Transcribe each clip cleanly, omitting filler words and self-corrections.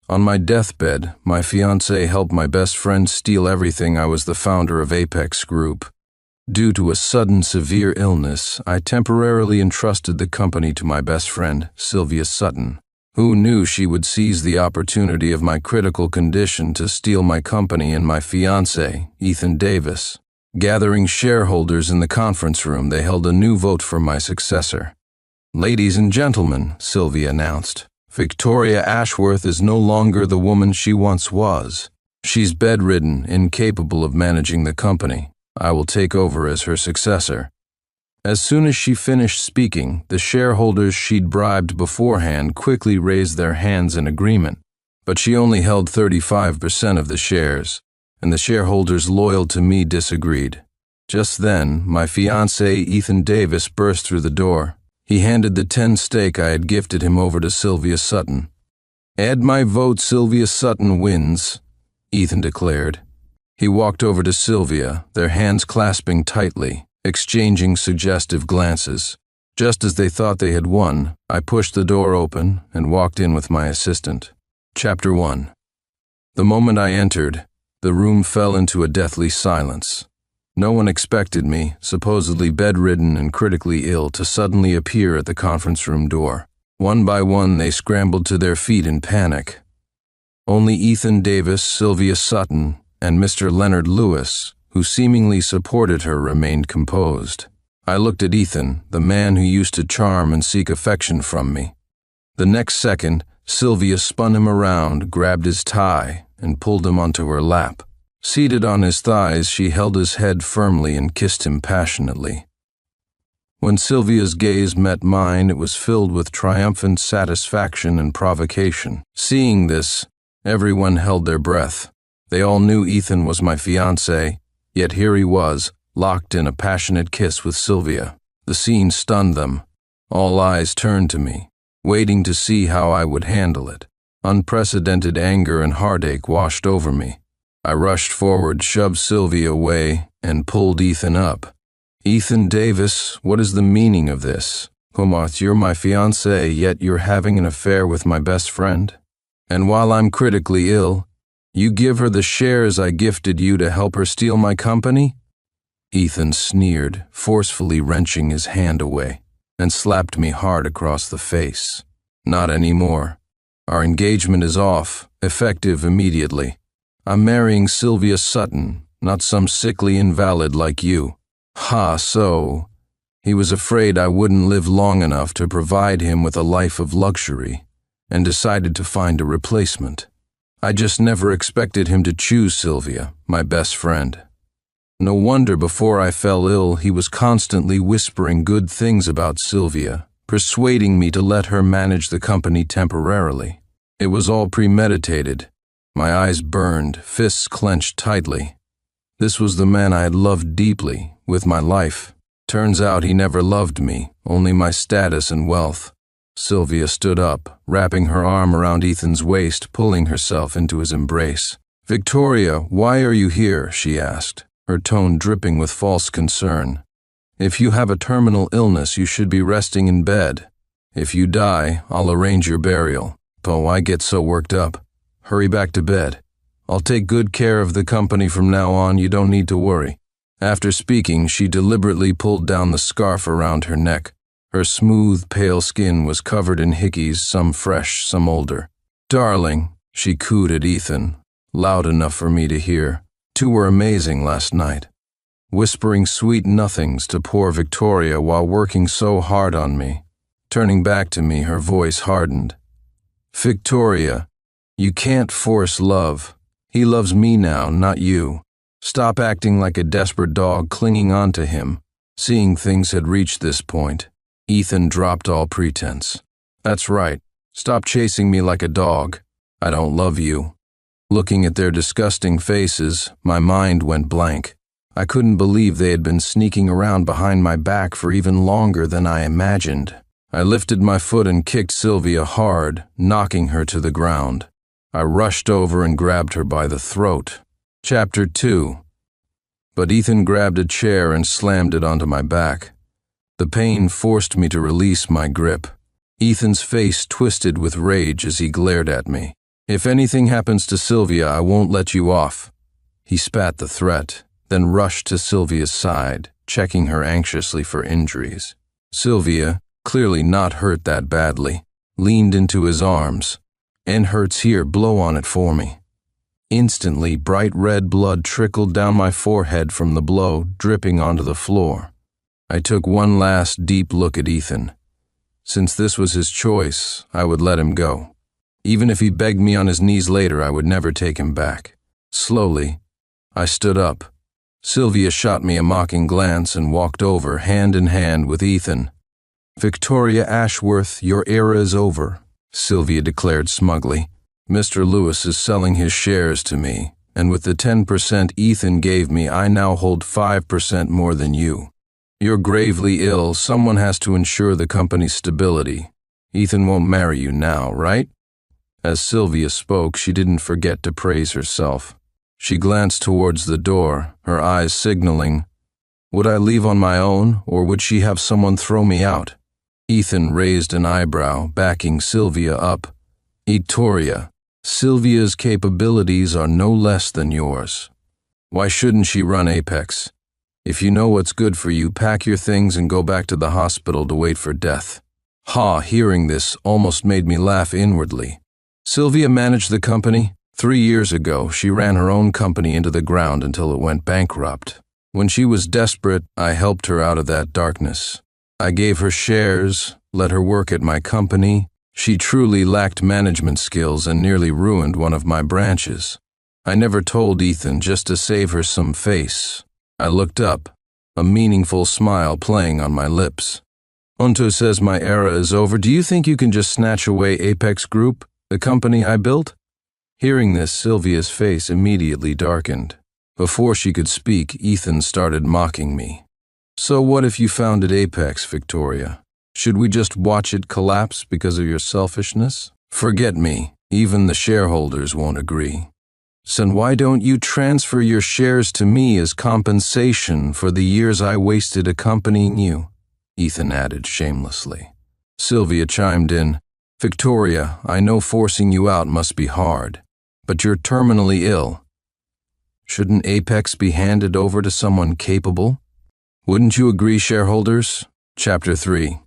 On my deathbed, my fiancé helped my best friend steal everything. I was the founder of Apex Group. Due to a sudden severe illness, I temporarily entrusted the company to my best friend, Sylvia Sutton. Who knew she would seize the opportunity of my critical condition to steal my company and my fiancé, Ethan Davis? Gathering shareholders in the conference room, they held a new vote for my successor. "Ladies and gentlemen," Sylvia announced, "Victoria Ashworth is no longer the woman she once was. She's bedridden, incapable of managing the company. I will take over as her successor." As soon as she finished speaking, the shareholders she'd bribed beforehand quickly raised their hands in agreement, but she only held 35% of the shares, and the shareholders loyal to me disagreed. Just then, my fiancé Ethan Davis burst through the door. He handed the 10 stake I had gifted him over to Sylvia Sutton. "Add my vote, Sylvia Sutton wins," Ethan declared. He walked over to Sylvia, their hands clasping tightly, exchanging suggestive glances. Just as they thought they had won, I pushed the door open and walked in with my assistant. Chapter 1. The moment I entered, the room fell into a deathly silence. No one expected me, supposedly bedridden and critically ill, to suddenly appear at the conference room door. One by one, they scrambled to their feet in panic. Only Ethan Davis, Sylvia Sutton, and Mr. Leonard Lewis, who seemingly supported her, remained composed. I looked at Ethan, the man who used to charm and seek affection from me. The next second, Sylvia spun him around, grabbed his tie, and pulled him onto her lap. Seated on his thighs, she held his head firmly and kissed him passionately. When Sylvia's gaze met mine, it was filled with triumphant satisfaction and provocation. Seeing this, everyone held their breath. They all knew Ethan was my fiancé, yet here he was, locked in a passionate kiss with Sylvia. The scene stunned them. All eyes turned to me, waiting to see how I would handle it. Unprecedented anger and heartache washed over me. I rushed forward, shoved Sylvia away, and pulled Ethan up. "Ethan Davis, what is the meaning of this? You're my fiancé, yet you're having an affair with my best friend? And while I'm critically ill, you give her the shares I gifted you to help her steal my company?" Ethan sneered, forcefully wrenching his hand away, and slapped me hard across the face. "Not anymore. Our engagement is off, effective immediately. I'm marrying Sylvia Sutton, not some sickly invalid like you." "Ha, so he was afraid I wouldn't live long enough to provide him with a life of luxury, and decided to find a replacement. I just never expected him to choose Sylvia, my best friend. No wonder before I fell ill he was constantly whispering good things about Sylvia, persuading me to let her manage the company temporarily. It was all premeditated." My eyes burned, fists clenched tightly. This was the man I had loved deeply, with my life. Turns out he never loved me, only my status and wealth. Sylvia stood up, wrapping her arm around Ethan's waist, pulling herself into his embrace. "Victoria, why are you here?" she asked, her tone dripping with false concern. "If you have a terminal illness, you should be resting in bed. If you die, I'll arrange your burial." "Oh, I get so worked up. Hurry back to bed. I'll take good care of the company from now on, you don't need to worry." After speaking, she deliberately pulled down the scarf around her neck. Her smooth, pale skin was covered in hickeys, some fresh, some older. "Darling," she cooed at Ethan, loud enough for me to hear. "Two were amazing last night, whispering sweet nothings to poor Victoria while working so hard on me." Turning back to me, her voice hardened. "Victoria, you can't force love. He loves me now, not you. Stop acting like a desperate dog clinging on to him." Seeing things had reached this point, Ethan dropped all pretense. "That's right. Stop chasing me like a dog. I don't love you." Looking at their disgusting faces, my mind went blank. I couldn't believe they had been sneaking around behind my back for even longer than I imagined. I lifted my foot and kicked Sylvia hard, knocking her to the ground. I rushed over and grabbed her by the throat. Chapter 2. But Ethan grabbed a chair and slammed it onto my back. The pain forced me to release my grip. Ethan's face twisted with rage as he glared at me. If anything happens to Sylvia, I won't let you off." He spat the threat, then rushed to Sylvia's side, checking her anxiously for injuries. Sylvia, clearly not hurt that badly, leaned into his arms. "And hurts here, blow on it for me." Instantly, bright red blood trickled down my forehead from the blow, dripping onto the floor. I took one last deep look at Ethan. Since this was his choice, I would let him go. Even if he begged me on his knees later, I would never take him back. Slowly, I stood up. Sylvia shot me a mocking glance and walked over, hand in hand with Ethan. "Victoria Ashworth, your era is over," Sylvia declared smugly. "Mr. Lewis is selling his shares to me, and with the 10% Ethan gave me, I now hold 5% more than you. You're gravely ill. Someone has to ensure the company's stability. Ethan won't marry you now, right?" As Sylvia spoke, she didn't forget to praise herself. She glanced towards the door, her eyes signaling, would I leave on my own, or would she have someone throw me out? Ethan raised an eyebrow, backing Sylvia up. "Victoria, Sylvia's capabilities are no less than yours. Why shouldn't she run Apex? If you know what's good for you, pack your things and go back to the hospital to wait for death." Hearing this almost made me laugh inwardly. Sylvia managed the company. 3 years ago, she ran her own company into the ground until it went bankrupt. When she was desperate, I helped her out of that darkness. I gave her shares, let her work at my company. She truly lacked management skills and nearly ruined one of my branches. I never told Ethan, just to save her some face. I looked up, a meaningful smile playing on my lips. "Unto says my era is over. Do you think you can just snatch away Apex Group, the company I built?" Hearing this, Sylvia's face immediately darkened. Before she could speak, Ethan started mocking me. "So what if you founded Apex, Victoria? Should we just watch it collapse because of your selfishness? Forget me, even the shareholders won't agree. So why don't you transfer your shares to me as compensation for the years I wasted accompanying you?" Ethan added shamelessly. Sylvia chimed in, "Victoria, I know forcing you out must be hard, but you're terminally ill. Shouldn't Apex be handed over to someone capable? Wouldn't you agree, shareholders?" Chapter 3.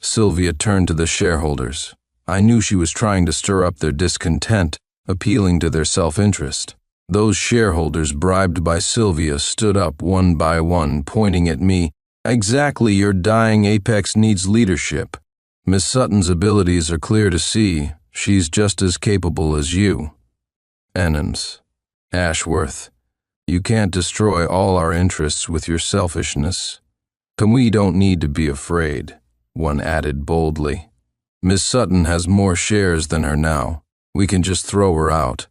Sylvia turned to the shareholders. I knew she was trying to stir up their discontent, appealing to their self-interest. Those shareholders bribed by Sylvia stood up one by one, pointing at me. "Exactly, your dying Apex needs leadership. Miss Sutton's abilities are clear to see. She's just as capable as you." Enams. "Ashworth, you can't destroy all our interests with your selfishness. But we don't need to be afraid," one added boldly. "Miss Sutton has more shares than her now. We can just throw her out."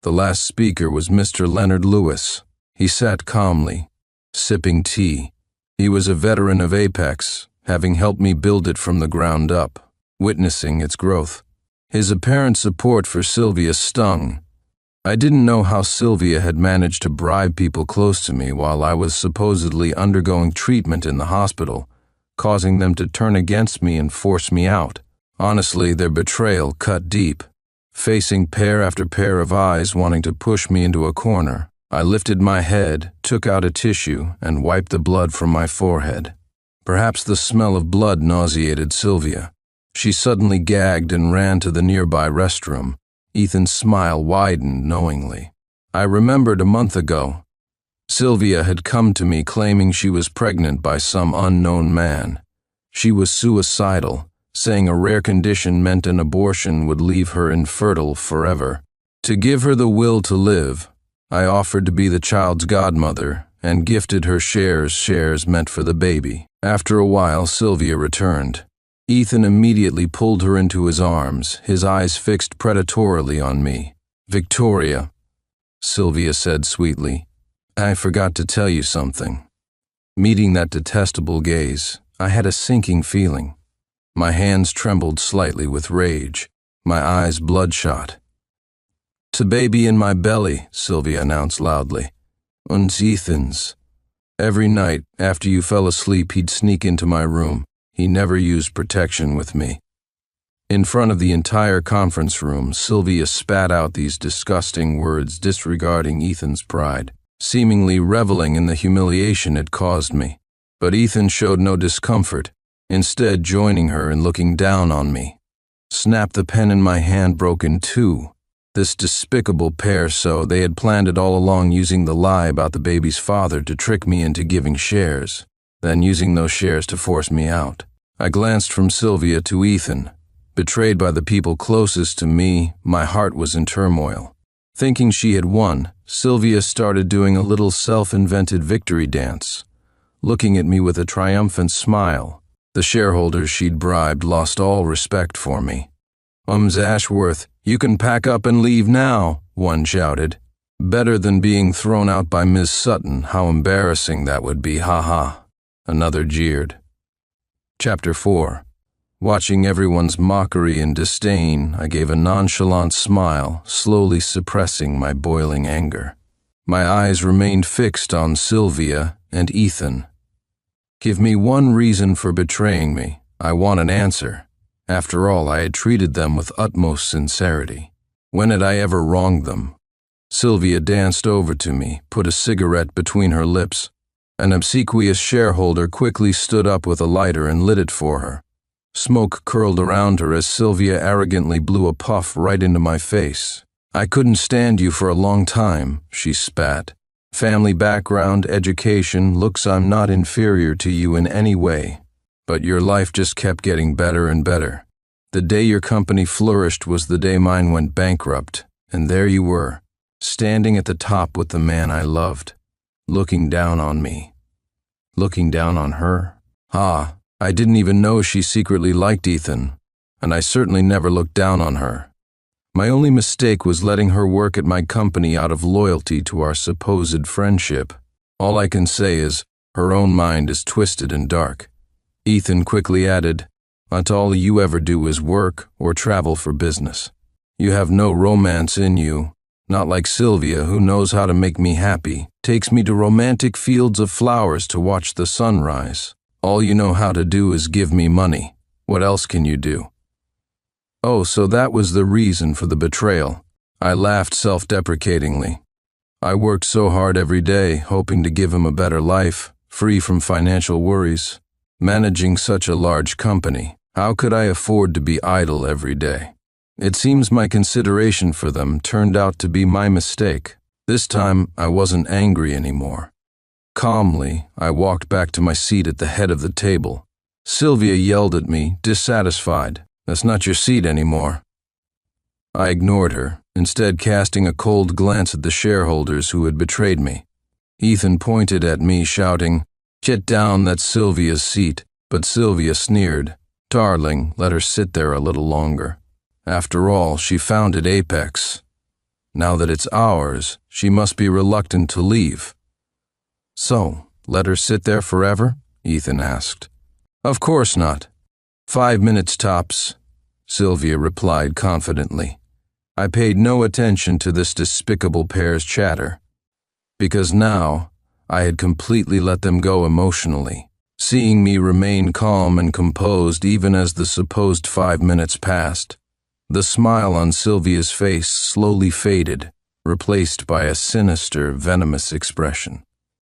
The last speaker was Mr. Leonard Lewis. He sat calmly, sipping tea. He was a veteran of Apex, having helped me build it from the ground up, witnessing its growth. His apparent support for Sylvia stung. I didn't know how Sylvia had managed to bribe people close to me while I was supposedly undergoing treatment in the hospital, causing them to turn against me and force me out. Honestly, their betrayal cut deep. Facing pair after pair of eyes wanting to push me into a corner, I lifted my head, took out a tissue, and wiped the blood from my forehead. Perhaps the smell of blood nauseated Sylvia. She suddenly gagged and ran to the nearby restroom. Ethan's smile widened knowingly. I remembered a month ago. Sylvia had come to me claiming she was pregnant by some unknown man. She was suicidal, saying a rare condition meant an abortion would leave her infertile forever. To give her the will to live, I offered to be the child's godmother and gifted her shares meant for the baby. After a while, Sylvia returned. Ethan immediately pulled her into his arms, his eyes fixed predatorily on me. "Victoria," Sylvia said sweetly, "I forgot to tell you something." Meeting that detestable gaze, I had a sinking feeling. My hands trembled slightly with rage, my eyes bloodshot. "It's a baby in my belly," Sylvia announced loudly. "Und Ethan's. Every night, after you fell asleep, he'd sneak into my room. He never used protection with me." In front of the entire conference room, Sylvia spat out these disgusting words disregarding Ethan's pride, seemingly reveling in the humiliation it caused me. But Ethan showed no discomfort, instead joining her and looking down on me. Snap, the pen in my hand broke in two. This despicable pair, so they had planned it all along, using the lie about the baby's father to trick me into giving shares, then using those shares to force me out. I glanced from Sylvia to Ethan. Betrayed by the people closest to me, my heart was in turmoil. Thinking she had won, Sylvia started doing a little self-invented victory dance, looking at me with a triumphant smile. The shareholders she'd bribed lost all respect for me. Ashworth, you can pack up and leave now, one shouted. Better than being thrown out by Ms. Sutton. How embarrassing that would be, ha. Another jeered. Chapter 4. Watching everyone's mockery and disdain, I gave a nonchalant smile, slowly suppressing my boiling anger. My eyes remained fixed on Sylvia and Ethan. Give me one reason for betraying me. I want an answer. After all, I had treated them with utmost sincerity. When had I ever wronged them? Sylvia danced over to me, put a cigarette between her lips. An obsequious shareholder quickly stood up with a lighter and lit it for her. Smoke curled around her as Sylvia arrogantly blew a puff right into my face. I couldn't stand you for a long time, she spat. Family background, education, looks, I'm not inferior to you in any way. But your life just kept getting better and better. The day your company flourished was the day mine went bankrupt, and there you were, standing at the top with the man I loved, looking down on me. Looking down on her? I didn't even know she secretly liked Ethan, and I certainly never looked down on her. My only mistake was letting her work at my company out of loyalty to our supposed friendship. All I can say is, her own mind is twisted and dark. Ethan quickly added, "Not all you ever do is work or travel for business. You have no romance in you, not like Sylvia, who knows how to make me happy, takes me to romantic fields of flowers to watch the sunrise. All you know how to do is give me money. What else can you do?" Oh, so that was the reason for the betrayal. I laughed self-deprecatingly. I worked so hard every day, hoping to give him a better life, free from financial worries. Managing such a large company, how could I afford to be idle every day? It seems my consideration for them turned out to be my mistake. This time, I wasn't angry anymore. Calmly, I walked back to my seat at the head of the table. Sylvia yelled at me, dissatisfied. "That's not your seat anymore." I ignored her, instead casting a cold glance at the shareholders who had betrayed me. Ethan pointed at me, shouting, "Get down, that's Sylvia's seat." But Sylvia sneered. "Darling, let her sit there a little longer. After all, she founded Apex. Now that it's ours, she must be reluctant to leave." "So, let her sit there forever?" Ethan asked. "Of course not. 5 minutes tops," Sylvia replied confidently. I paid no attention to this despicable pair's chatter, because now I had completely let them go emotionally. Seeing me remain calm and composed even as the supposed 5 minutes passed, the smile on Sylvia's face slowly faded, replaced by a sinister, venomous expression.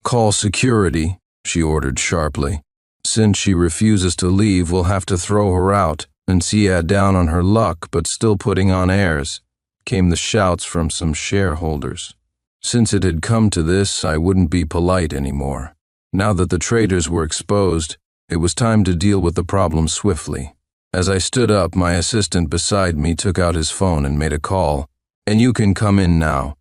"Call security," she ordered sharply. "Since she refuses to leave, we'll have to throw her out," and see down on her luck but still putting on airs, came the shouts from some shareholders. Since it had come to this, I wouldn't be polite anymore. Now that the traitors were exposed, it was time to deal with the problem swiftly. As I stood up, my assistant beside me took out his phone and made a call. "And you can come in now."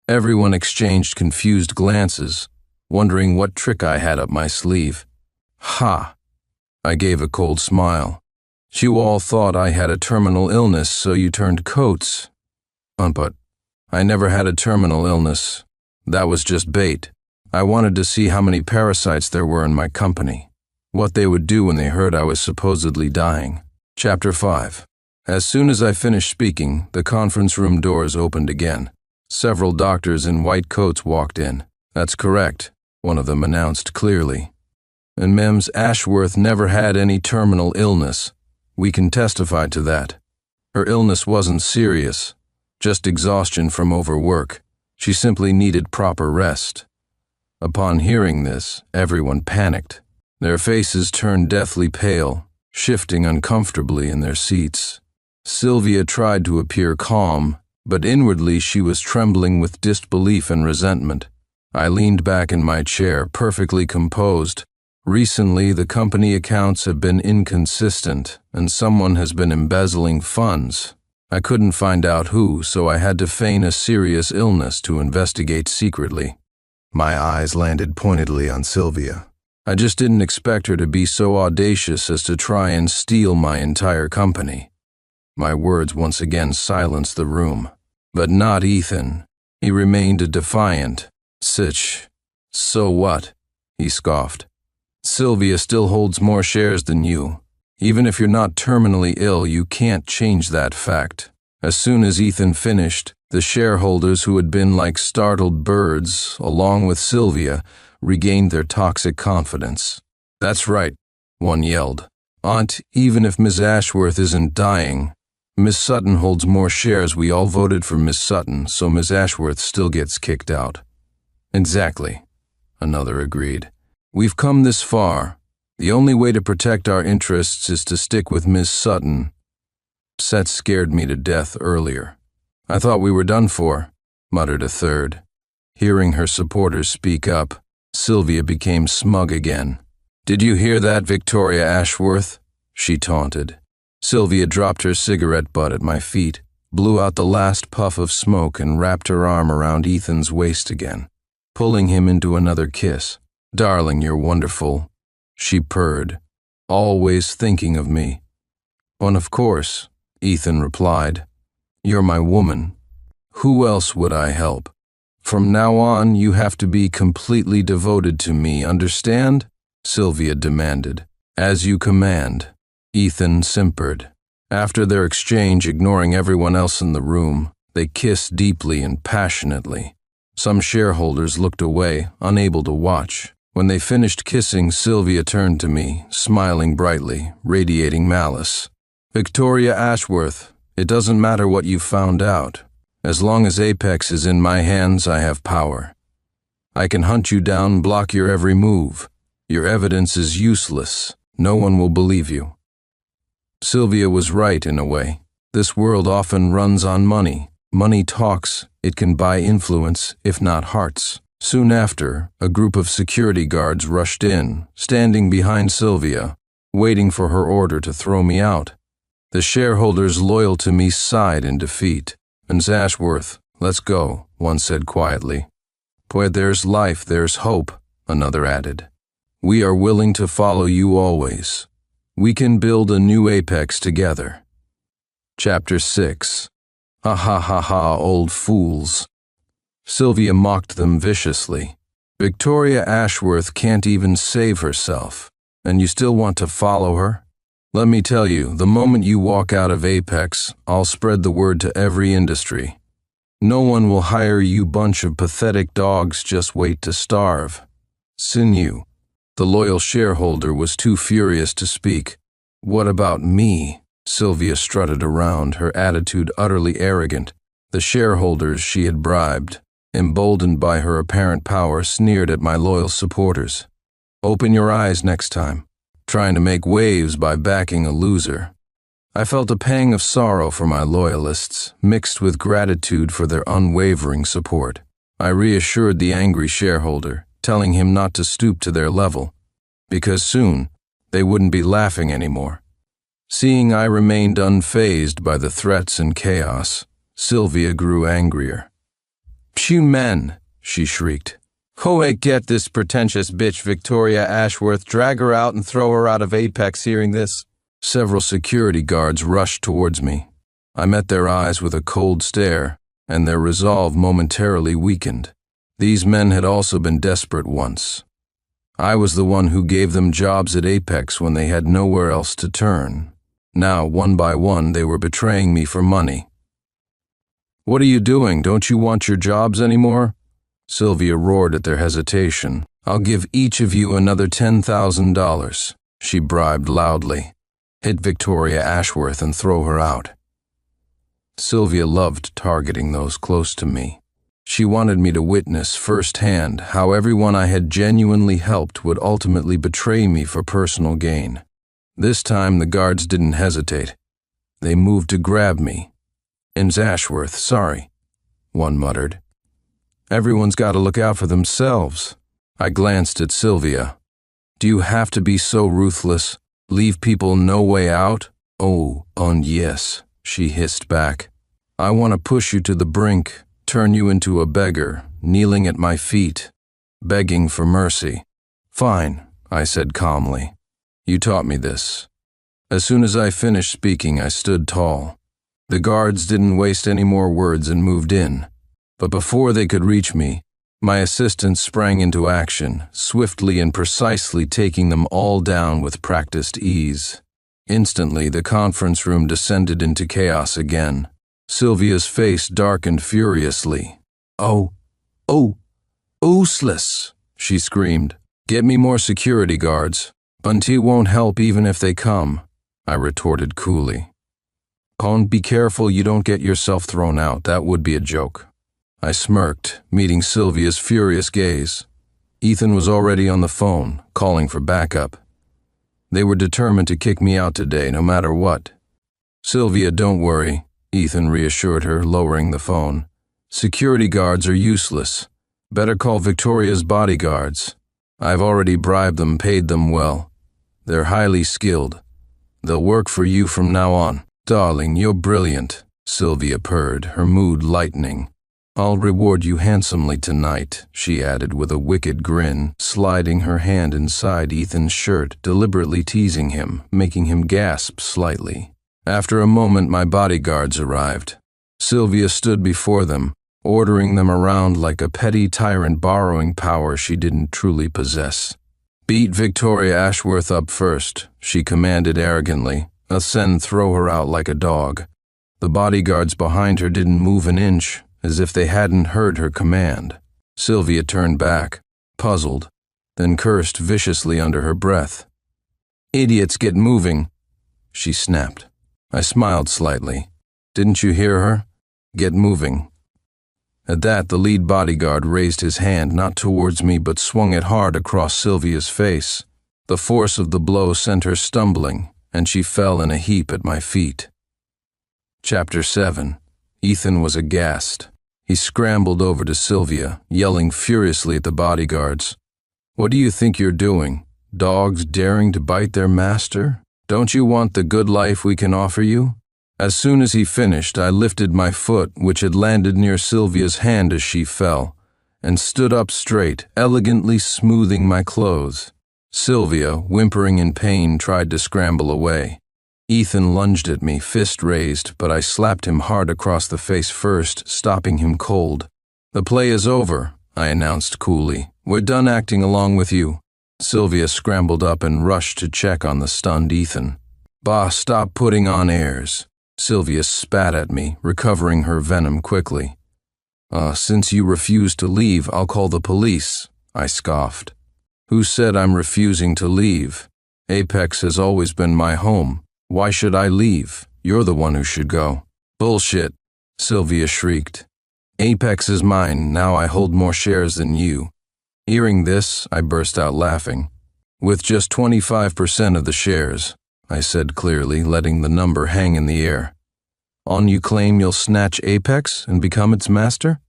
Everyone exchanged confused glances, wondering what trick I had up my sleeve. "Ha!" I gave a cold smile. "You all thought I had a terminal illness, so you turned coats." But I never had a terminal illness. That was just bait. I wanted to see how many parasites there were in my company, what they would do when they heard I was supposedly dying. Chapter 5. As soon as I finished speaking, the conference room doors opened again. Several doctors in white coats walked in. "That's correct," one of them announced clearly. "And Mems Ashworth never had any terminal illness. We can testify to that. Her illness wasn't serious, just exhaustion from overwork. She simply needed proper rest. Upon hearing this, everyone panicked. Their faces turned deathly pale, shifting uncomfortably in their seats. Sylvia tried to appear calm, but inwardly she was trembling with disbelief and resentment. I leaned back in my chair, perfectly composed. Recently, the company accounts have been inconsistent, and someone has been embezzling funds. I couldn't find out who, so I had to feign a serious illness to investigate secretly. My eyes landed pointedly on Sylvia. I just didn't expect her to be so audacious as to try and steal my entire company. My words once again silenced the room. But not Ethan. He remained defiant. Sitch. So what? He scoffed. Sylvia still holds more shares than you. Even if you're not terminally ill, you can't change that fact. As soon as Ethan finished, the shareholders who had been like startled birds, along with Sylvia, regained their toxic confidence. That's right, one yelled. Aunt, even if Miss Ashworth isn't dying, Miss Sutton holds more shares. We all voted for Miss Sutton, so Miss Ashworth still gets kicked out. Exactly, another agreed. We've come this far. The only way to protect our interests is to stick with Miss Sutton. Seth scared me to death earlier. I thought we were done for, muttered a third. Hearing her supporters speak up, Sylvia became smug again. Did you hear that, Victoria Ashworth? She taunted. Sylvia dropped her cigarette butt at my feet, blew out the last puff of smoke and wrapped her arm around Ethan's waist again, pulling him into another kiss. Darling, you're wonderful, she purred, always thinking of me. And of course, Ethan replied. You're my woman. Who else would I help? From now on, you have to be completely devoted to me, understand? Sylvia demanded. As you command. Ethan simpered. After their exchange, ignoring everyone else in the room, they kissed deeply and passionately. Some shareholders looked away, unable to watch. When they finished kissing, Sylvia turned to me, smiling brightly, radiating malice. Victoria Ashworth, it doesn't matter what you found out. As long as Apex is in my hands, I have power. I can hunt you down, block your every move. Your evidence is useless. No one will believe you. Sylvia was right in a way. This world often runs on money. Money talks. It can buy influence, if not hearts. Soon after, a group of security guards rushed in, standing behind Sylvia, waiting for her order to throw me out. The shareholders loyal to me sighed in defeat. Miss Ashworth, let's go, one said quietly. Where there's life, there's hope, another added. We are willing to follow you always. We can build a new Apex together. Chapter 6. Ha ha ha ha, old fools. Sylvia mocked them viciously. Victoria Ashworth can't even save herself, and you still want to follow her? Let me tell you, the moment you walk out of Apex, I'll spread the word to every industry. No one will hire you bunch of pathetic dogs, just wait to starve. Sinew. The loyal shareholder was too furious to speak. What about me? Sylvia strutted around, her attitude utterly arrogant. The shareholders she had bribed, emboldened by her apparent power, sneered at my loyal supporters. Open your eyes next time. Trying to make waves by backing a loser. I felt a pang of sorrow for my loyalists, mixed with gratitude for their unwavering support. I reassured the angry shareholder, telling him not to stoop to their level, because soon they wouldn't be laughing anymore. Seeing I remained unfazed by the threats and chaos, Sylvia grew angrier. "You men," she shrieked. "Go get this pretentious bitch Victoria Ashworth, drag her out and throw her out of Apex." Hearing this, several security guards rushed towards me. I met their eyes with a cold stare, and their resolve momentarily weakened. These men had also been desperate once. I was the one who gave them jobs at Apex when they had nowhere else to turn. Now, one by one, they were betraying me for money. "What are you doing? Don't you want your jobs anymore?" Sylvia roared at their hesitation. "I'll give each of you another $10,000, she bribed loudly. hit Victoria Ashworth and throw her out. Sylvia loved targeting those close to me. She wanted me to witness firsthand how everyone I had genuinely helped would ultimately betray me for personal gain. This time the guards didn't hesitate. They moved to grab me. "Ms. Ashworth, sorry," one muttered. "Everyone's got to look out for themselves." I glanced at Sylvia. "Do you have to be so ruthless? Leave people no way out?" "Oh, yes," she hissed back. "I want to push you to the brink, turn you into a beggar, kneeling at my feet, begging for mercy." "Fine," I said calmly. "You taught me this." As soon as I finished speaking, I stood tall. The guards didn't waste any more words and moved in. But before they could reach me, my assistant sprang into action, swiftly and precisely taking them all down with practiced ease. Instantly, the conference room descended into chaos again. Sylvia's face darkened furiously. Useless," she screamed. "Get me more security guards. Bunty won't help even if they come," I retorted coolly. "Con, be careful you don't get yourself thrown out. That would be a joke." I smirked, meeting Sylvia's furious gaze. Ethan was already on the phone, calling for backup. They were determined to kick me out today, no matter what. "Sylvia, don't worry," Ethan reassured her, lowering the phone. "Security guards are useless. Better call Victoria's bodyguards. I've already bribed them, paid them well. They're highly skilled. They'll work for you from now on." "Darling, you're brilliant," Sylvia purred, her mood lightening. "I'll reward you handsomely tonight," she added with a wicked grin, sliding her hand inside Ethan's shirt, deliberately teasing him, making him gasp slightly. After a moment, my bodyguards arrived. Sylvia stood before them, ordering them around like a petty tyrant borrowing power she didn't truly possess. "Beat Victoria Ashworth up first," she commanded arrogantly. "Then throw her out like a dog." The bodyguards behind her didn't move an inch, as if they hadn't heard her command. Sylvia turned back, puzzled, then cursed viciously under her breath. "Idiots, get moving," she snapped. I smiled slightly. "Didn't you hear her? Get moving." At that, the lead bodyguard raised his hand not towards me but swung it hard across Sylvia's face. The force of the blow sent her stumbling, and she fell in a heap at my feet. Chapter 7. Ethan was aghast. He scrambled over to Sylvia, yelling furiously at the bodyguards. "What do you think you're doing? Dogs daring to bite their master? Don't you want the good life we can offer you?" As soon as he finished, I lifted my foot, which had landed near Sylvia's hand as she fell, and stood up straight, elegantly smoothing my clothes. Sylvia, whimpering in pain, tried to scramble away. Ethan lunged at me, fist raised, but I slapped him hard across the face first, stopping him cold. "The play is over," I announced coolly. "We're done acting along with you." Sylvia scrambled up and rushed to check on the stunned Ethan. "Bah, stop putting on airs." Sylvia spat at me, recovering her venom quickly. Since you refuse to leave, I'll call the police," I scoffed. "Who said I'm refusing to leave? Apex has always been my home. Why should I leave? You're the one who should go." "Bullshit," Sylvia shrieked. "Apex is mine, now I hold more shares than you." Hearing this, I burst out laughing. "With just 25% of the shares," I said clearly, letting the number hang in the air. "On you claim you'll snatch Apex and become its master?"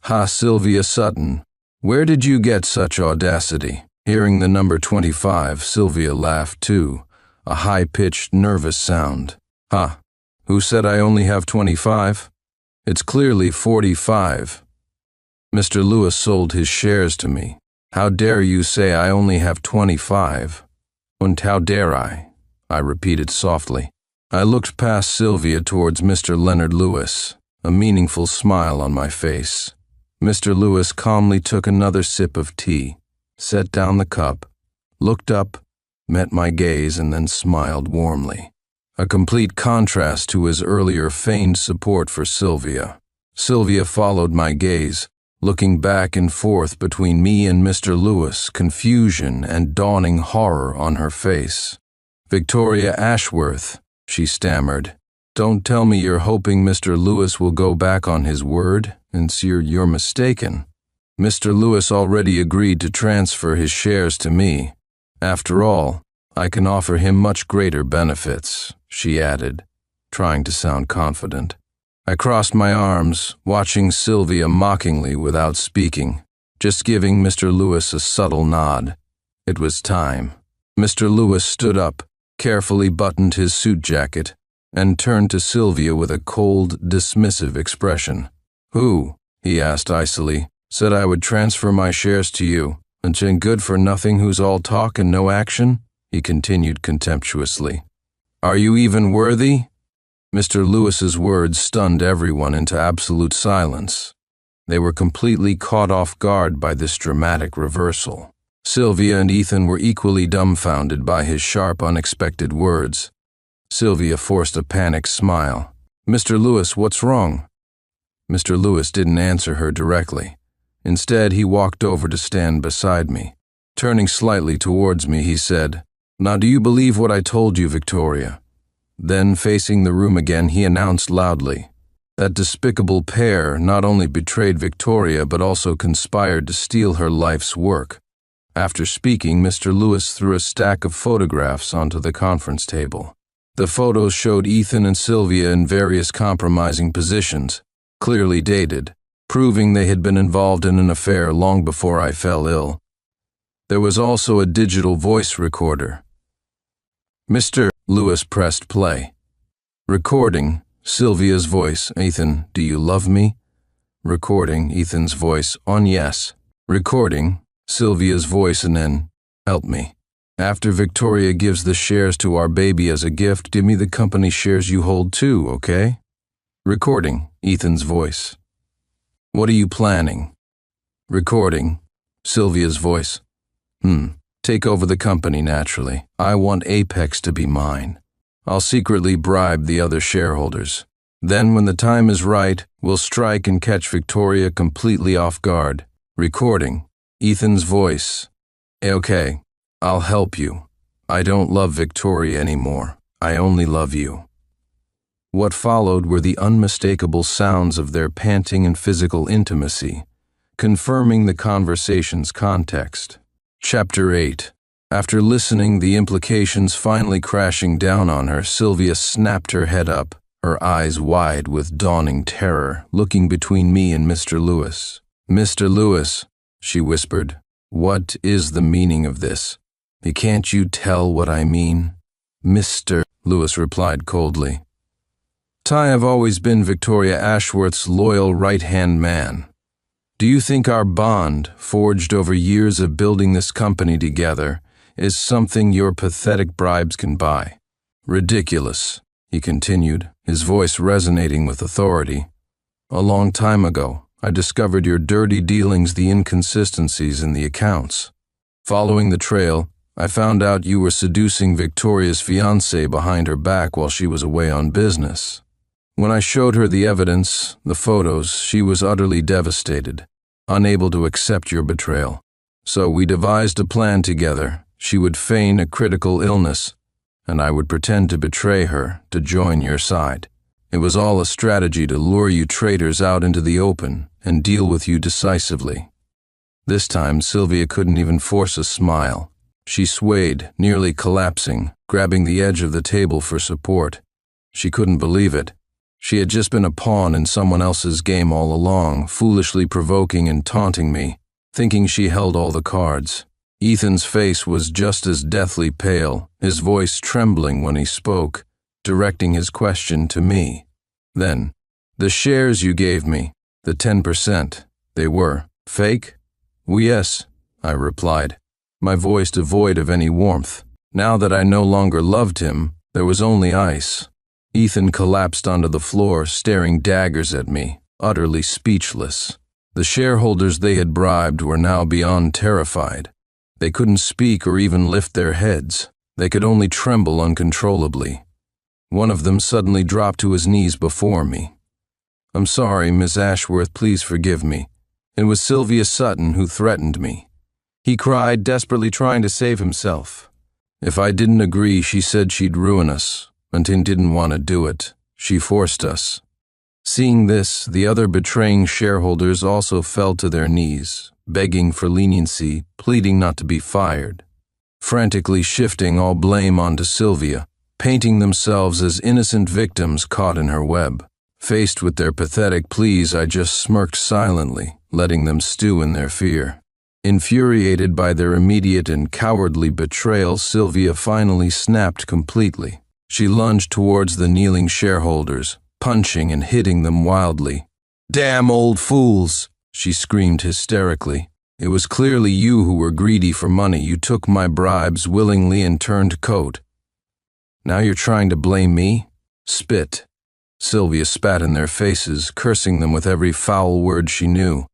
"Ha, Sylvia Sutton, where did you get such audacity?" Hearing the number 25, Sylvia laughed too, a high-pitched, nervous sound. "Ha, who said I only have 25? It's clearly 45. Mr. Lewis sold his shares to me. How dare you say I only have 25? Und how dare I repeated softly. I looked past Sylvia towards Mr. Leonard Lewis, a meaningful smile on my face. Mr. Lewis calmly took another sip of tea, set down the cup, looked up, met my gaze, and then smiled warmly. A complete contrast to his earlier feigned support for Sylvia. Sylvia followed my gaze, looking back and forth between me and Mr. Lewis, confusion and dawning horror on her face. Victoria Ashworth, she stammered. Don't tell me you're hoping Mr. Lewis will go back on his word, and you're mistaken. Mr. Lewis already agreed to transfer his shares to me. After all, I can offer him much greater benefits, she added, trying to sound confident. I crossed my arms, watching Sylvia mockingly without speaking, just giving Mr. Lewis a subtle nod. It was time. Mr. Lewis stood up, carefully buttoned his suit jacket, and turned to Sylvia with a cold, dismissive expression. Who, he asked icily, said I would transfer my shares to you, and Jane good-for-nothing who's all talk and no action? He continued contemptuously. Are you even worthy? Mr. Lewis's words stunned everyone into absolute silence. They were completely caught off guard by this dramatic reversal. Sylvia and Ethan were equally dumbfounded by his sharp, unexpected words. Sylvia forced a panicked smile. Mr. Lewis, what's wrong? Mr. Lewis didn't answer her directly. Instead, he walked over to stand beside me. Turning slightly towards me, he said, Now do you believe what I told you, Victoria? Then, facing the room again, he announced loudly, That despicable pair not only betrayed Victoria but also conspired to steal her life's work. After speaking, Mr. Lewis threw a stack of photographs onto the conference table. The photos showed Ethan and Sylvia in various compromising positions, clearly dated, proving they had been involved in an affair long before I fell ill. There was also a digital voice recorder. Mr. Lewis pressed play. Recording, Sylvia's voice, Ethan, do you love me? Recording, Ethan's voice, on yes. Recording, Sylvia's voice, and then, help me. After Victoria gives the shares to our baby as a gift, give me the company shares you hold too, okay? Recording, Ethan's voice. What are you planning? Recording, Sylvia's voice. Take over the company naturally. I want Apex to be mine. I'll secretly bribe the other shareholders. Then when the time is right, we'll strike and catch Victoria completely off guard. Recording, Ethan's voice. Okay, I'll help you. I don't love Victoria anymore. I only love you. What followed were the unmistakable sounds of their panting and physical intimacy, confirming the conversation's context. Chapter 8. After listening, the implications finally crashing down on her, Sylvia snapped her head up, her eyes wide with dawning terror, looking between me and Mr. Lewis. Mr. Lewis, she whispered, what is the meaning of this? Can't you tell what I mean? Mr. Lewis replied coldly. I have always been Victoria Ashworth's loyal right-hand man. Do you think our bond, forged over years of building this company together, is something your pathetic bribes can buy? Ridiculous, he continued, his voice resonating with authority. A long time ago, I discovered your dirty dealings, the inconsistencies in the accounts. Following the trail, I found out you were seducing Victoria's fiancé behind her back while she was away on business. When I showed her the evidence, the photos, she was utterly devastated, unable to accept your betrayal. So we devised a plan together. She would feign a critical illness, and I would pretend to betray her to join your side. It was all a strategy to lure you traitors out into the open and deal with you decisively. This time, Sylvia couldn't even force a smile. She swayed, nearly collapsing, grabbing the edge of the table for support. She couldn't believe it. She had just been a pawn in someone else's game all along, foolishly provoking and taunting me, thinking she held all the cards. Ethan's face was just as deathly pale, his voice trembling when he spoke, directing his question to me. Then, the shares you gave me, the 10%, they were fake? Well, yes, I replied, my voice devoid of any warmth. Now that I no longer loved him, there was only ice. Ethan collapsed onto the floor, staring daggers at me, utterly speechless. The shareholders they had bribed were now beyond terrified. They couldn't speak or even lift their heads. They could only tremble uncontrollably. One of them suddenly dropped to his knees before me. I'm sorry, Miss Ashworth, please forgive me. It was Sylvia Sutton who threatened me. He cried, desperately trying to save himself. If I didn't agree, she said she'd ruin us, and didn't want to do it. She forced us. Seeing this, the other betraying shareholders also fell to their knees, begging for leniency, pleading not to be fired, frantically shifting all blame onto Sylvia, painting themselves as innocent victims caught in her web. Faced with their pathetic pleas, I just smirked silently, letting them stew in their fear. Infuriated by their immediate and cowardly betrayal, Sylvia finally snapped completely. She lunged towards the kneeling shareholders, punching and hitting them wildly. "Damn old fools!" she screamed hysterically. "It was clearly you who were greedy for money. You took my bribes willingly and turned coat. Now you're trying to blame me? Spit." Sylvia spat in their faces, cursing them with every foul word she knew.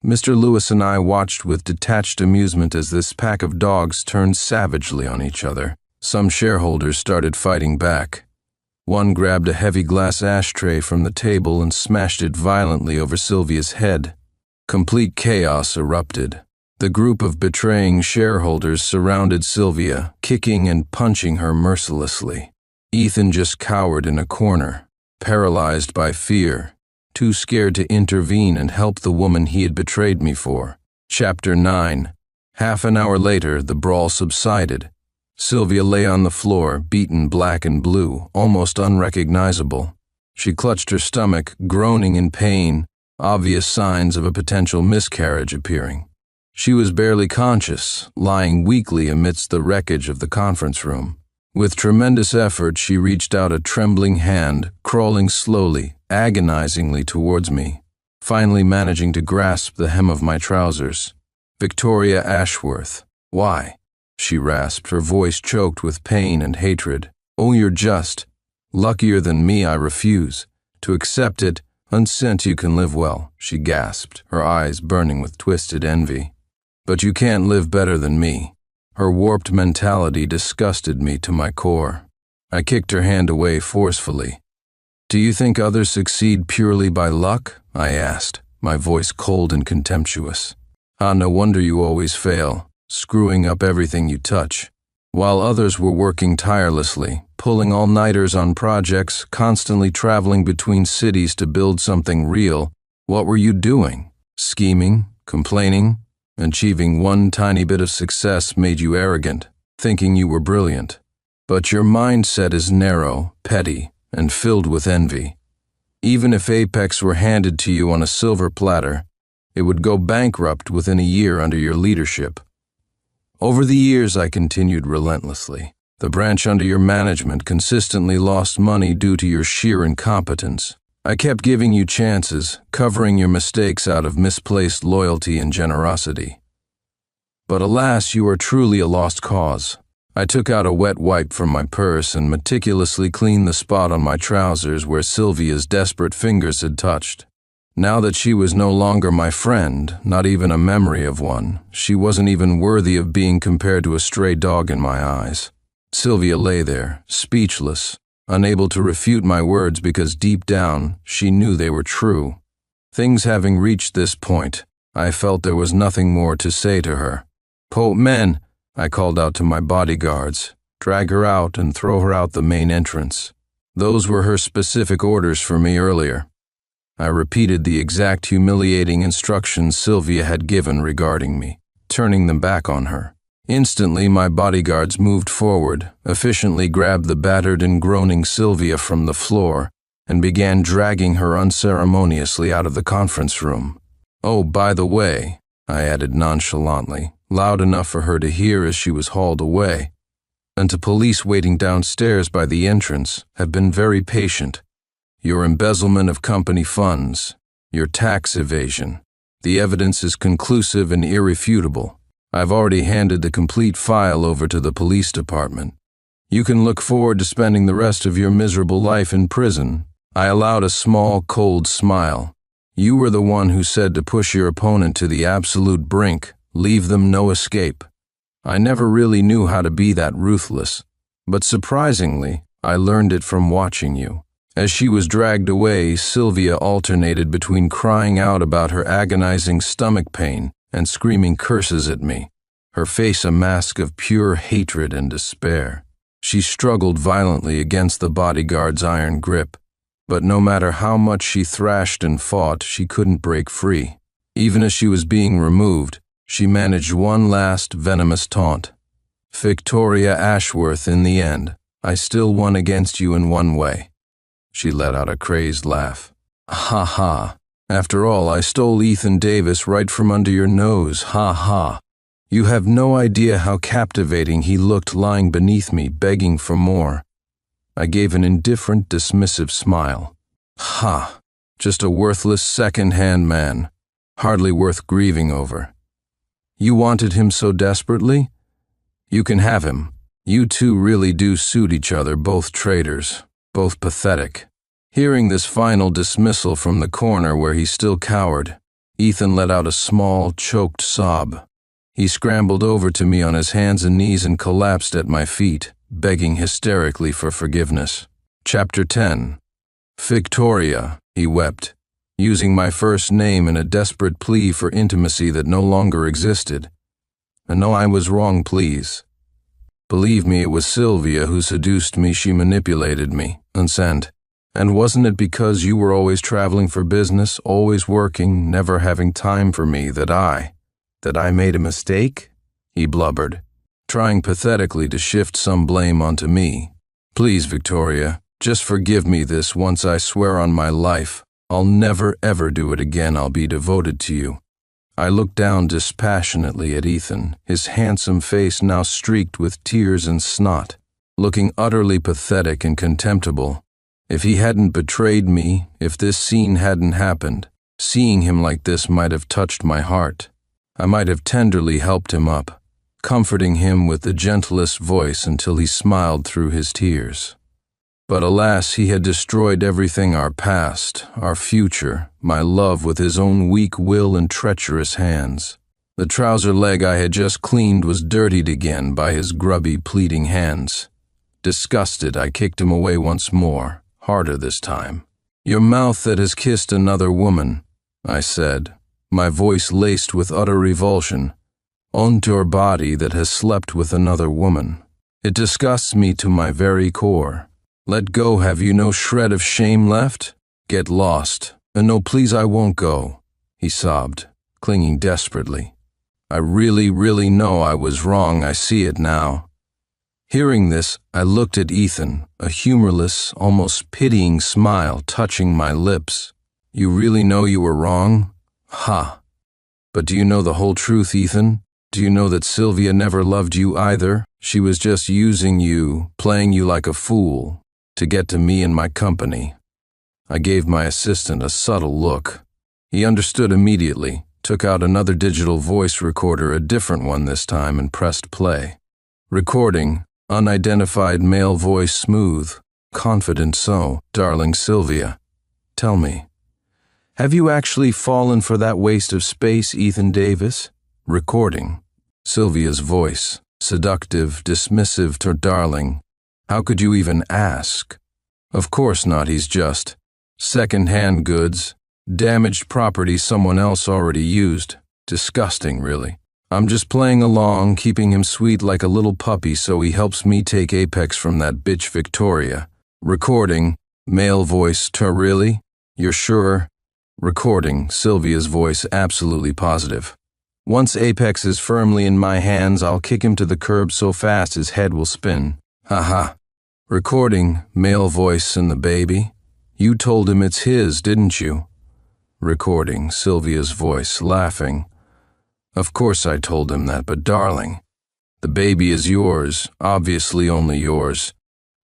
Mr. Lewis and I watched with detached amusement as this pack of dogs turned savagely on each other. Some shareholders started fighting back. One grabbed a heavy glass ashtray from the table and smashed it violently over Sylvia's head. Complete chaos erupted. The group of betraying shareholders surrounded Sylvia, kicking and punching her mercilessly. Ethan just cowered in a corner, paralyzed by fear, too scared to intervene and help the woman he had betrayed me for. Chapter 9. Half an hour later, the brawl subsided. Sylvia lay on the floor, beaten black and blue, almost unrecognizable. She clutched her stomach, groaning in pain, obvious signs of a potential miscarriage appearing. She was barely conscious, lying weakly amidst the wreckage of the conference room. With tremendous effort, she reached out a trembling hand, crawling slowly, agonizingly towards me, finally managing to grasp the hem of my trousers. "Victoria Ashworth, why?" she rasped, her voice choked with pain and hatred. "Oh, you're just luckier than me. I refuse to accept it. Unsent you can live well," she gasped, her eyes burning with twisted envy. "But you can't live better than me." Her warped mentality disgusted me to my core. I kicked her hand away forcefully. "Do you think others succeed purely by luck?" I asked, my voice cold and contemptuous. No wonder you always fail, screwing up everything you touch." While others were working tirelessly, pulling all-nighters on projects, constantly traveling between cities to build something real, what were you doing? Scheming, complaining? Achieving one tiny bit of success made you arrogant, thinking you were brilliant. But your mindset is narrow, petty, and filled with envy. Even if Apex were handed to you on a silver platter, it would go bankrupt within a year under your leadership. Over the years, I continued relentlessly. The branch under your management consistently lost money due to your sheer incompetence. I kept giving you chances, covering your mistakes out of misplaced loyalty and generosity. But alas, you are truly a lost cause. I took out a wet wipe from my purse and meticulously cleaned the spot on my trousers where Sylvia's desperate fingers had touched. Now that she was no longer my friend, not even a memory of one, she wasn't even worthy of being compared to a stray dog in my eyes. Sylvia lay there, speechless, unable to refute my words because deep down, she knew they were true. Things having reached this point, I felt there was nothing more to say to her. "Men," I called out to my bodyguards, "drag her out and throw her out the main entrance." Those were her specific orders for me earlier. I repeated the exact humiliating instructions Sylvia had given regarding me, turning them back on her. Instantly, my bodyguards moved forward, efficiently grabbed the battered and groaning Sylvia from the floor, and began dragging her unceremoniously out of the conference room. "Oh, by the way," I added nonchalantly, loud enough for her to hear as she was hauled away, "and to police waiting downstairs by the entrance, have been very patient. Your embezzlement of company funds, your tax evasion, the evidence is conclusive and irrefutable. I've already handed the complete file over to the police department. You can look forward to spending the rest of your miserable life in prison." I allowed a small, cold smile. "You were the one who said to push your opponent to the absolute brink, leave them no escape. I never really knew how to be that ruthless, but surprisingly, I learned it from watching you." As she was dragged away, Sylvia alternated between crying out about her agonizing stomach pain and screaming curses at me. her face a mask of pure hatred and despair. She struggled violently against the bodyguard's iron grip, but no matter how much she thrashed and fought, she couldn't break free. Even as she was being removed, she managed one last venomous taunt. "Victoria Ashworth, in the end, I still won against you in one way." She let out a crazed laugh. "Ha ha. After all, I stole Ethan Davis right from under your nose, ha ha. You have no idea how captivating he looked lying beneath me, begging for more." I gave an indifferent, dismissive smile. "Ha, just a worthless second-hand man, hardly worth grieving over. You wanted him so desperately? You can have him. You two really do suit each other, both traitors, both pathetic." Hearing this final dismissal from the corner where he still cowered, Ethan let out a small, choked sob. He scrambled over to me on his hands and knees and collapsed at my feet, begging hysterically for forgiveness. Chapter 10. "Victoria," he wept, using my first name in a desperate plea for intimacy that no longer existed. "And no, I was wrong, please. Believe me, it was Sylvia who seduced me. She manipulated me, unsent. And wasn't it because you were always traveling for business, always working, never having time for me, that I made a mistake?" he blubbered, trying pathetically to shift some blame onto me. "Please, Victoria, just forgive me this once. I swear on my life, I'll never ever do it again. I'll be devoted to you." I looked down dispassionately at Ethan, his handsome face now streaked with tears and snot, looking utterly pathetic and contemptible. If he hadn't betrayed me, if this scene hadn't happened, seeing him like this might have touched my heart. I might have tenderly helped him up, comforting him with the gentlest voice until he smiled through his tears. But alas, he had destroyed everything, our past, our future, my love, with his own weak will and treacherous hands. The trouser leg I had just cleaned was dirtied again by his grubby, pleading hands. Disgusted, I kicked him away once more, harder this time. "Your mouth that has kissed another woman," I said, my voice laced with utter revulsion. "On your body that has slept with another woman. It disgusts me to my very core. Let go, have you no shred of shame left? Get lost. And no, please, I won't go," he sobbed, clinging desperately. "I really know I was wrong. I see it now." Hearing this, I looked at Ethan, a humorless, almost pitying smile touching my lips. "You really know you were wrong? Ha! But do you know the whole truth, Ethan? Do you know that Sylvia never loved you either? She was just using you, playing you like a fool, to get to me and my company." I gave my assistant a subtle look. He understood immediately, took out another digital voice recorder, a different one this time, and pressed play. Recording, unidentified male voice, smooth, confident. "So, darling Sylvia, tell me, have you actually fallen for that waste of space, Ethan Davis?" Recording, Sylvia's voice, seductive, dismissive to darling. "How could you even ask? Of course not. He's just second-hand goods, damaged property someone else already used. Disgusting, really. I'm just playing along, keeping him sweet like a little puppy so he helps me take Apex from that bitch Victoria." Recording, male voice, "Really? You're sure?" Recording, Sylvia's voice, absolutely positive. "Once Apex is firmly in my hands, I'll kick him to the curb so fast his head will spin. Haha." Recording, male voice, "And the baby? You told him it's his, didn't you?" Recording, Sylvia's voice, laughing. "Of course I told him that, but darling, the baby is yours, obviously only yours."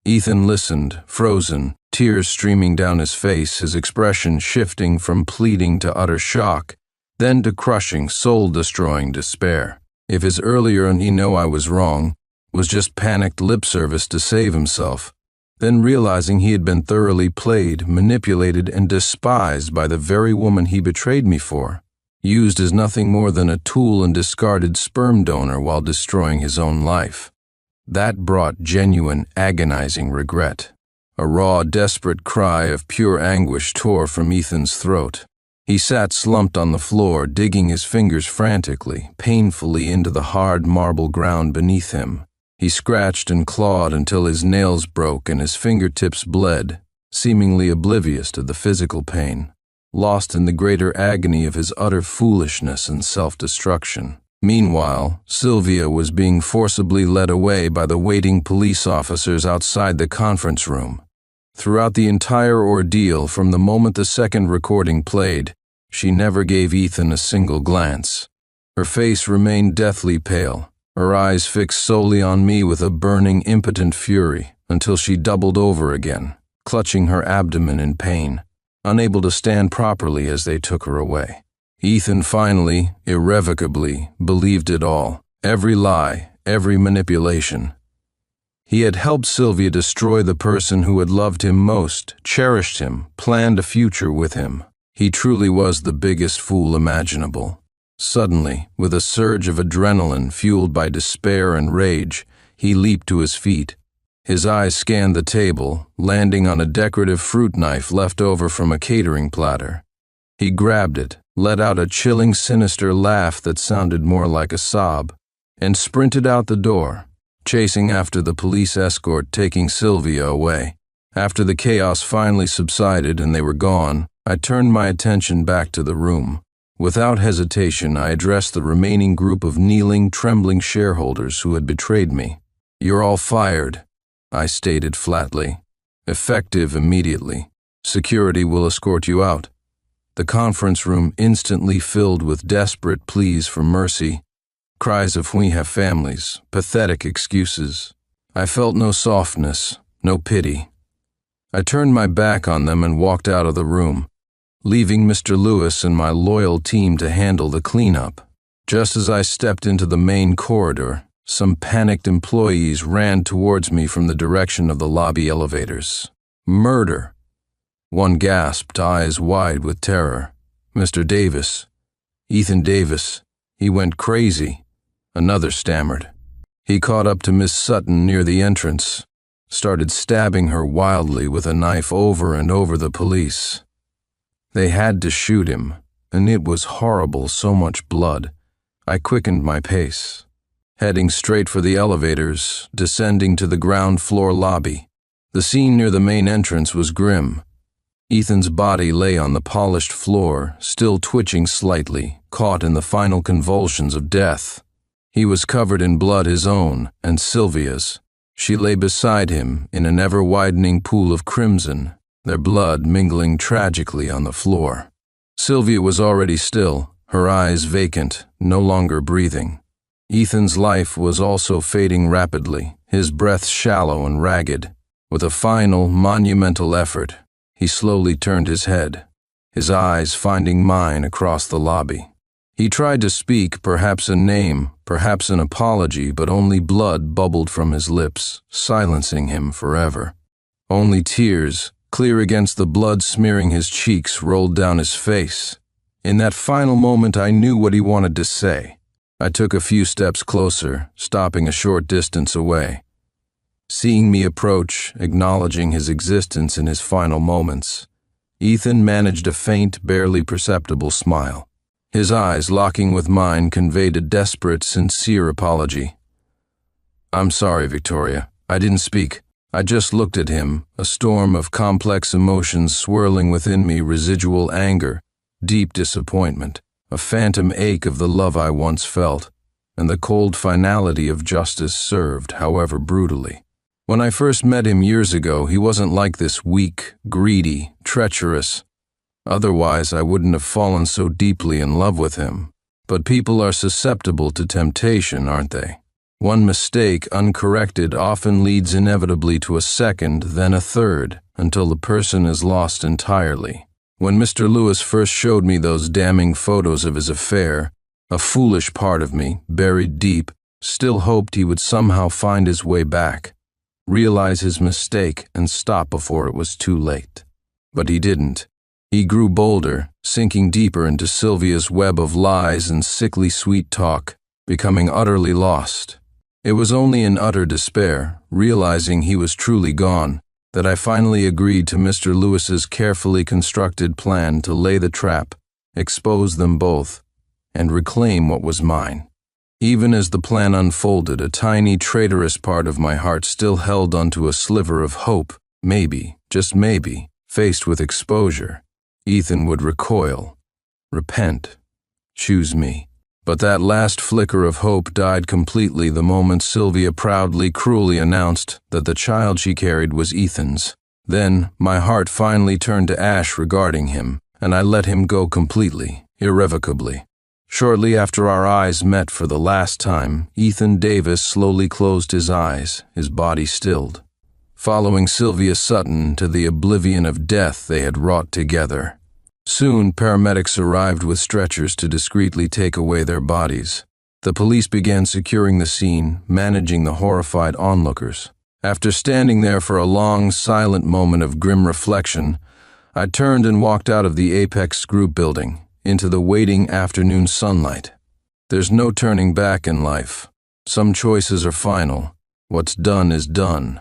Ethan listened, frozen, tears streaming down his face, his expression shifting from pleading to utter shock, then to crushing, soul-destroying despair. If his earlier "and he know I was wrong" was just panicked lip service to save himself, then realizing he had been thoroughly played, manipulated, and despised by the very woman he betrayed me for, used as nothing more than a tool and discarded sperm donor while destroying his own life. That brought genuine, agonizing regret. A raw, desperate cry of pure anguish tore from Ethan's throat. He sat slumped on the floor, digging his fingers frantically, painfully into the hard marble ground beneath him. He scratched and clawed until his nails broke and his fingertips bled, seemingly oblivious to the physical pain, lost in the greater agony of his utter foolishness and self-destruction. Meanwhile, Sylvia was being forcibly led away by the waiting police officers outside the conference room. Throughout the entire ordeal, from the moment the second recording played, she never gave Ethan a single glance. Her face remained deathly pale, her eyes fixed solely on me with a burning, impotent fury, until she doubled over again, clutching her abdomen in pain, unable to stand properly as they took her away. Ethan finally, irrevocably, believed it all, every lie, every manipulation. He had helped Sylvia destroy the person who had loved him most, cherished him, planned a future with him. He truly was the biggest fool imaginable. Suddenly, with a surge of adrenaline fueled by despair and rage, he leaped to his feet. His eyes scanned the table, landing on a decorative fruit knife left over from a catering platter. He grabbed it, let out a chilling, sinister laugh that sounded more like a sob, and sprinted out the door, chasing after the police escort taking Sylvia away. After the chaos finally subsided and they were gone, I turned my attention back to the room. Without hesitation, I addressed the remaining group of kneeling, trembling shareholders who had betrayed me. "You're all fired," I stated flatly. "Effective immediately. Security will escort you out." The conference room instantly filled with desperate pleas for mercy, cries of "we have families," pathetic excuses. I felt no softness, no pity. I turned my back on them and walked out of the room, leaving Mr. Lewis and my loyal team to handle the cleanup. Just as I stepped into the main corridor, some panicked employees ran towards me from the direction of the lobby elevators. "Murder!" One gasped, eyes wide with terror. "Mr. Davis. Ethan Davis. He went crazy." Another stammered. He caught up to Miss Sutton near the entrance, started stabbing her wildly with a knife over and over the police. They had to shoot him, and it was horrible, so much blood. I quickened my pace, heading straight for the elevators, descending to the ground floor lobby. The scene near the main entrance was grim. Ethan's body lay on the polished floor, still twitching slightly, caught in the final convulsions of death. He was covered in blood, his own and Sylvia's. She lay beside him in an ever-widening pool of crimson, their blood mingling tragically on the floor. Sylvia was already still, her eyes vacant, no longer breathing. Ethan's life was also fading rapidly, his breath shallow and ragged. With a final, monumental effort, he slowly turned his head, his eyes finding mine across the lobby. He tried to speak, perhaps a name, perhaps an apology, but only blood bubbled from his lips, silencing him forever. Only tears, clear against the blood smearing his cheeks, rolled down his face. In that final moment, I knew what he wanted to say. I took a few steps closer, stopping a short distance away. Seeing me approach, acknowledging his existence in his final moments, Ethan managed a faint, barely perceptible smile. His eyes, locking with mine, conveyed a desperate, sincere apology. "I'm sorry, Victoria. I didn't speak. I just looked at him, a storm of complex emotions swirling within me, residual anger, deep disappointment, a phantom ache of the love I once felt, and the cold finality of justice served, however brutally. When I first met him years ago, he wasn't like this, weak, greedy, treacherous. Otherwise, I wouldn't have fallen so deeply in love with him. But people are susceptible to temptation, aren't they? One mistake, uncorrected, often leads inevitably to a second, then a third, until the person is lost entirely. When Mr. Lewis first showed me those damning photos of his affair, a foolish part of me, buried deep, still hoped he would somehow find his way back, realize his mistake, and stop before it was too late. But he didn't. He grew bolder, sinking deeper into Sylvia's web of lies and sickly sweet talk, becoming utterly lost. It was only in utter despair, realizing he was truly gone, that I finally agreed to Mr. Lewis's carefully constructed plan to lay the trap, expose them both, and reclaim what was mine. Even as the plan unfolded, a tiny traitorous part of my heart still held onto a sliver of hope. Maybe, just maybe, faced with exposure, Ethan would recoil, repent, choose me. But that last flicker of hope died completely the moment Sylvia proudly, cruelly announced that the child she carried was Ethan's. Then, my heart finally turned to ash regarding him, and I let him go completely, irrevocably. Shortly after our eyes met for the last time, Ethan Davis slowly closed his eyes, his body stilled, following Sylvia Sutton to the oblivion of death they had wrought together. Soon, paramedics arrived with stretchers to discreetly take away their bodies. The police began securing the scene, managing the horrified onlookers. After standing there for a long, silent moment of grim reflection, I turned and walked out of the Apex Group building, into the waiting afternoon sunlight. There's no turning back in life. Some choices are final. What's done is done.